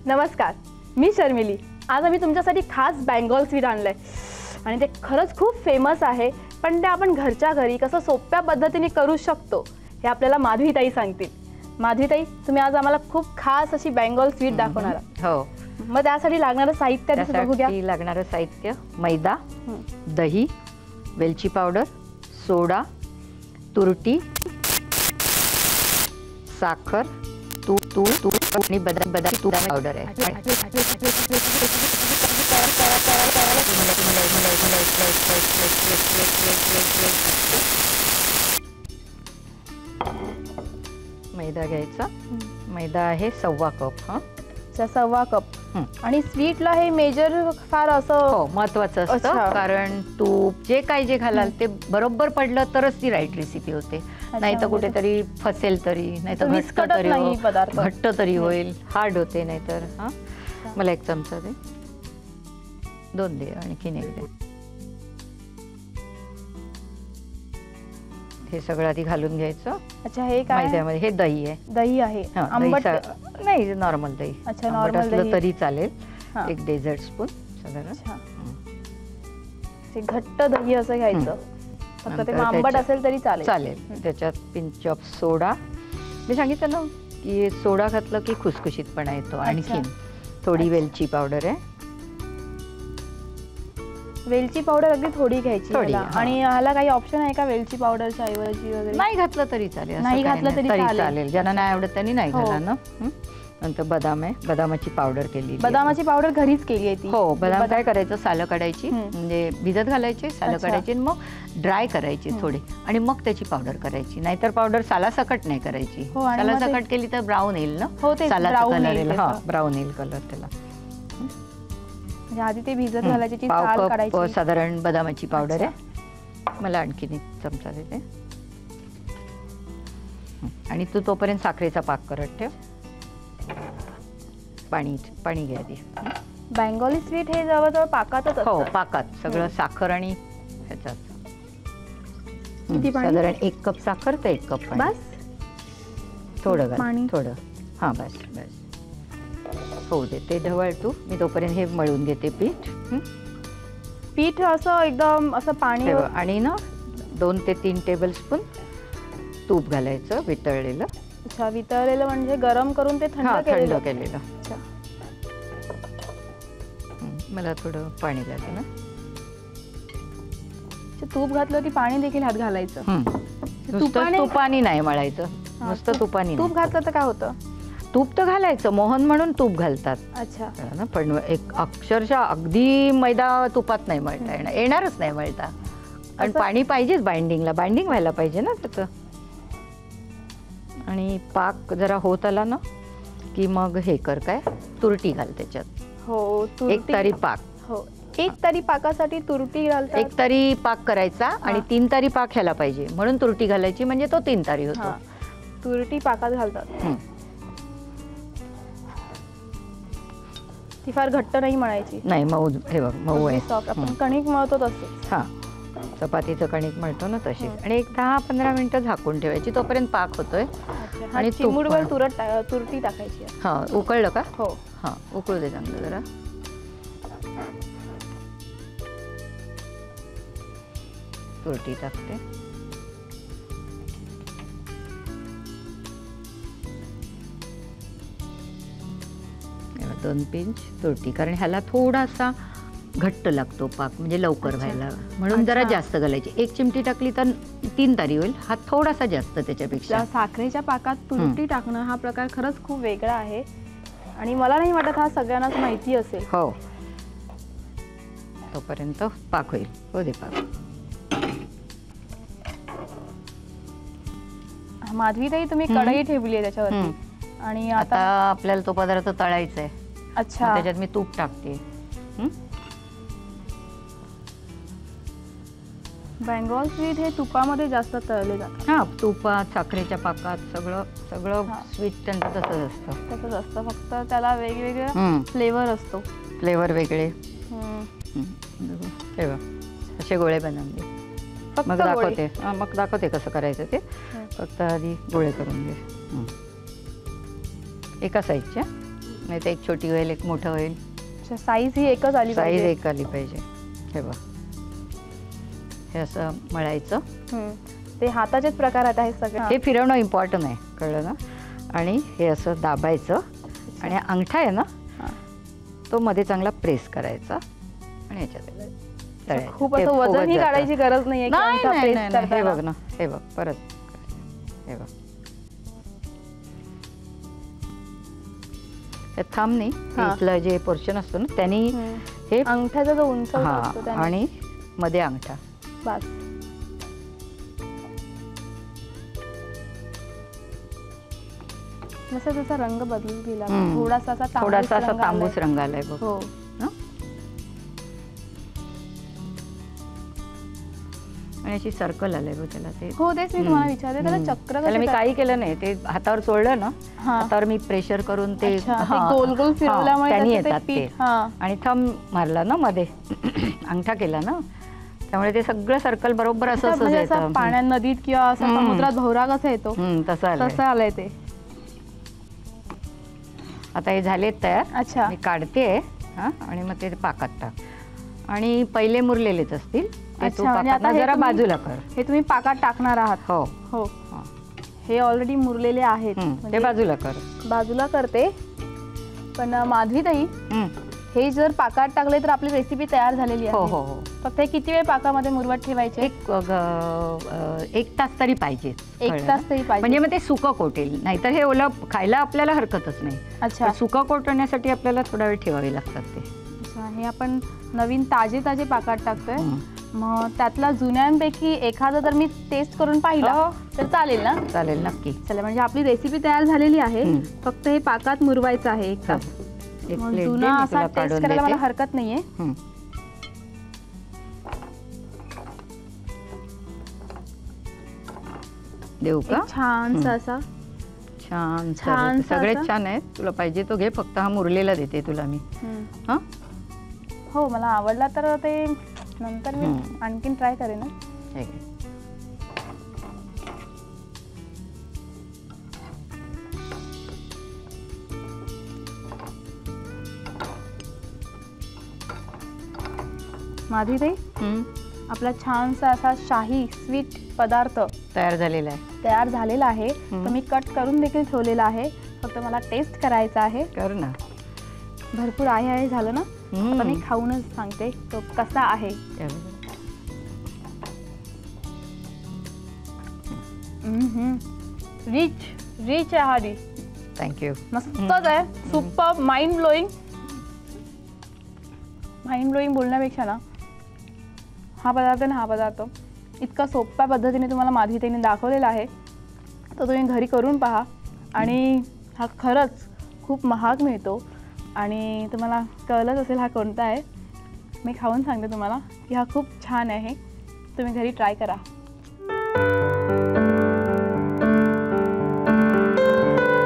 नमस्कार, मी शर्मिली। आज आम्ही तुमच्यासाठी खास बेंगॉल स्वीट आणलंय आणि ते खरंच खूप फेमस आहे, पण ते आपण घरच्या घरी कसं सोप्या पद्धतीने करू शकतो हे आपल्याला माधवीताई सांगतील। माधवीताई, तुम्ही आज आम्हाला खूप खास अशी बेंगॉल स्वीट दाखवणार आहात। हो, मग त्यासाठी लागणारं साहित्य बघू घ्या। लागणारं साहित्य मैदा, दही, वेलची पावडर, सोडा, तुरटी, साखर, तूप आणि बदामी तूप पावडर आहे। मैदा घ्यायचा, मैदा आहे 1.25 कप। अच्छा, 1.25 कप। आणि स्वीटला हे मेजर फार असं हो महत्त्वाचं असतं, कारण तूप जे काय जे घालाल ते बरोबर पडलं तरच ती राईट रेसिपी होते। नाही तर कुठेतरी फसेल तरी, नाही तर घट्ट तरी होईल, हार्ड होते नाहीतर। हां, मला 1 चमचा दे, 2 दे, आणखीन 1 दे। हे सगळं आधी घालून घ्यायचं। अच्छा, हे काय मैद्यामध्ये? हे दही आहे। दही आहे आंबट? नाही, नॉर्मल दही। अच्छा, नॉर्मल दही तरी चालेल। 1 डेझर्ट स्पून साधारण। ते घट्ट दही असं घ्यायचं, फक्त ते आंबट असेल तरी चालेल। चालेल। त्याच्यात पिंच ऑफ सोडा। मी सांगितलं ना की सोडा घातलं की खुसखुशीतपणा येतो। आणखीन थोडी वेलची पावडर आहे। वेलची पावडर अगदी थोडी घ्यायची आणि ह्याला काही ऑप्शन आहे का वेलची पावडरच्या ऐवजी वगैरे? नाही घातलं तरी चालेल, नाही घातलं तरी चालेल। ज्यांना नाही आवडत त्यांनी नाही घाला ना। नंतर बदाम आहे, बदामाची पावडर केली। बदामाची पावडर घरीच केली आहे ती? हो। बदाम काय करायचं, सालं काढायची, म्हणजे भिजत घालायचे, सालं काढायची, मग ड्राय करायची थोडी, आणि मग त्याची पावडर करायची। नाहीतर पावडर सालासकट नाही करायची। सालासकट केली तर ब्राऊन येईल ना, सालाचा कलर येईल। हा, ब्राऊन येईल कलर त्याला। आधी ते भिजत घालायची, साल काढायची। साधारण बदामाची पावडर आहे। मला आणखीन 1 चमचा देते। आणि तू तोपर्यंत साखरेचा पाक करत ठेव। पाणी घ्या आधी। बेंगॉली स्वीट हे जवळजवळ पाकातच असतं? हो, पाकात सगळं, साखर आणि ह्याच्यात। किती पाणी? साधारण 1 कप साखर तर 1 कप पाणी। बस? थोडं घाल, थोडं। हां, बस बस, हो दे ते ढवळ तू, मी तोपर्यंत हे मळून घेते पीठ। पीठ असं एकदम असं पाणी, आणि ना 2 ते 3 टेबलस्पून तूप घालायचं, वितळलेलं। अच्छा, वितळलेलं म्हणजे गरम करून ते थंड केलेलं। मला थोडं पाणी लागेल ना। तूप घातलं की पाणी देखील हात घालायचं? तुपानी नाही मळायचं, नुसतं तुपानी। तूप घातलं तर काय होतं? तूप तर घालायचं, मोहन म्हणून तूप घालतात। अच्छा ना, पण एक अक्षरशः अगदी मैदा तुपात नाही मळता येणारच नाही मळता, आणि पाणी पाहिजेच बाइंडिंगला, बाइंडिंग व्हायला पाहिजे ना त्याचं। आणि पाक जरा होत आला ना की मग हे कर, काय तुरटी घाल त्याच्यात। हो, 1 तारी पाक। हो, 1 तारी पाकासाठी तुरटी घालतात? 1 तारी पाक करायचा आणि 3 तारी पाक ह्याला पाहिजे, म्हणून तुरटी घालायची, म्हणजे तो 3 तारी होतो। तुरटी पाकात घालतात। ती फार घट्ट नाही मळायची? नाही, मऊ, हे बघ मऊ आहे। आपण कणिक मळतो तसे? हां, चपातीचं कणिक मळतो ना तशीच। आणि 10-15 मिनिटं झाकून ठेवायची, तोपर्यंत पाक होतोय। आणि चिमूटभर तुरटी टाकायची? हां, उकळलं का? हो। हां, उकळू दे चांगलं जरा। तुरटी टाकते। 2 पिंच तुरटी, कारण ह्याला थोडासा घट्ट लागतो पाक, म्हणजे लवकर व्हायला, म्हणून जरा जास्त घालायची। 1 चिमटी टाकली तर 3 तारी होईल, हा थोडासा जास्त त्याच्यापेक्षा। साखरेच्या पाकात तुरटी टाकणं हा प्रकार खरंच खूप वेगळा आहे, आणि मला नाही वाटत हा सगळ्यांनाच माहिती असेल। हो, तोपर्यंत पाक होईल। हो दे पाक। माधवीताई, तुम्ही कढई ठेवली आहे त्याच्यावरती, आणि आता आपल्याला तो पदार्थ तळायचा आहे। अच्छा, त्याच्यात मी तूप टाकते। बेंगॉल स्वीट हे तुपामध्ये जास्त तळले जातात? हां, तुपात, साखरेच्या पाकात, सगळं स्वीट त्यांचं तसंच असतं, फक्त त्याला वेगवेगळे फ्लेवर असतो। फ्लेवर वेगळे। असे गोळे बनवले, मग दाखवते कसं करायचं ते। फक्त आधी गोळे करून घे, एका साईजच्या। नाही तर एक छोटी होईल एक मोठं होईल. साईज ही एकच आली साईज पाहिजे. एक आली पाहिजे. हे बघ, हे असं मळायचं. ते हाताचेच प्रकार आता हे सगळे. हे फिरवणं इम्पॉर्टंट आहे, कळलं ना. आणि हे असं दाबायचं आणि अंगठा आहे ना तो मध्ये चांगला प्रेस करायचा आणि याच्यात खूप असं वजनही काढायची गरज नाहीये. हे बघ ना, हे बघ परत, हे बघ थांबणी इथलं जे पोर्शन असतो ना त्यांनी हे अंगठ्याचा जो उंच असतो आणि मध्ये अंगठा बस. जसा त्याचा रंग बदलून गेला, थोडासा असा तांबूस रंग आलाय बघ. हो आणि अशी सर्कल आलंय बघ त्याला. ते हो तेच मी तुम्हाला विचारते, त्याला चक्र त्याला मी काही केलं नाही, ते हातावर सोडलं ना, हातावर मी प्रेशर करून ते गोल गोल फिरवल्यामुळे त्यांनी येतात ते. आणि थंब मारला ना मध्ये अंगठा केला ना, त्यामुळे ते सगळं सर्कल बरोबर असं पाण्यात नदीत किंवा समुद्रात भवरा कसा येतो तसं आलंय ते. आता हे झालेत तयार. अच्छा, मी काढते आणि मग ते पाकात टाक. आणि पहिले मुरलेलेच असतील ते तू पाकात जरा बाजूला कर. हे तुम्ही पाकात टाकणार आहात? हो हो. हे ऑलरेडी मुरलेले आहेत, ते बाजूला कर. बाजूला करते. पण माधवीताई, हे जर पाकात टाकले तर आपली रेसिपी तयार झालेली आहे. हो हो हो. फक्त किती वेळ पाकामध्ये मुरवत ठेवायचे? एक तास तरी पाहिजे. एक तास तरी पाहिजे, म्हणजे मग ते सुकं कोटेल. नाहीतर हे ओलं खायला आपल्याला हरकतच नाही. अच्छा, सुकं कोटण्यासाठी आपल्याला थोडा वेळ ठेवावे लागतात ते. अच्छा, हे आपण नवीन ताजे ताजे पाकात टाकतोय. मग त्यातला जुन्यांपैकी एखादं जर मी टेस्ट करून पाहिलं तर चालेल ना? चालेल, नक्की. चला, म्हणजे आपली रेसिपी तयार झालेली आहे. फक्त हे पाकात मुरवायचं आहे एक तास. जुना असा टेस्ट करायला मला हरकत नाहीये. देऊ का? छानसा असा. छान छान, सगळेच छान आहेत. तुला पाहिजे तो घे, फक्त हा मुरलेला देते तुला मी. हो, मला आवडला तर ते नंतर मी आणखीन ट्राय करेन. माधवीताई, आपला छानसा असा शाही स्वीट पदार्थ तयार झालेला आहे. तर मी कट करून देखील ठेवलेला आहे. फक्त मला टेस्ट करायचा आहे. कर ना. भरपूर आहे झालं ना. आता मी खाऊनच सांगते तो कसा आहे. रिच आहे हा डिश. थँक्यू. मस्तच आहे. सुपर, माइंड ब्लोईंग बोलण्यापेक्षा ना हा पदार्थ इतका सोप्या पद्धतीने तुम्हाला माधवीताईने दाखवलेला आहे. तर तुम्ही घरी करून पहा. आणि हा खरंच खूप महाग मिळतो आणि तुम्हाला कळलंच असेल हा कोणता आहे. मी खाऊन सांगते तुम्हाला की हा खूप छान आहे. तुम्ही घरी ट्राय करा.